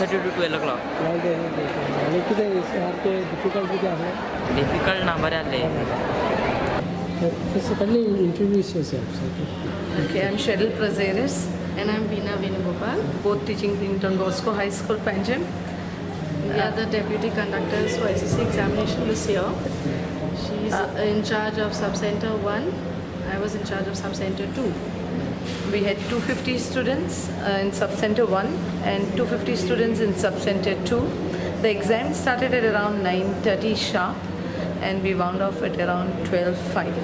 12:30 to 12 o'clock. 12 आणि किती सारखे डिफिकल्ट किती आहे Difficult ना बरे आले. So can you introduce yourself? Okay, I'm Cheryl Prazeres and I'm Veena Venugopal, both teaching in Don Bosco High School, Panjim. We are the deputy conductors for SSC examination this year. She's in charge of Subcenter 1. I was in charge of Subcenter 2. We had 250 students in Subcenter 1 and 250 students in Subcenter 2. The exam started at around 9:30 sharp and we wound off at around 12:05.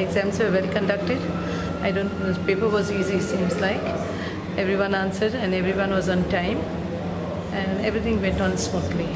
Exams were well conducted. The paper was easy, seems like. Everyone answered and everyone was on time and everything went on smoothly.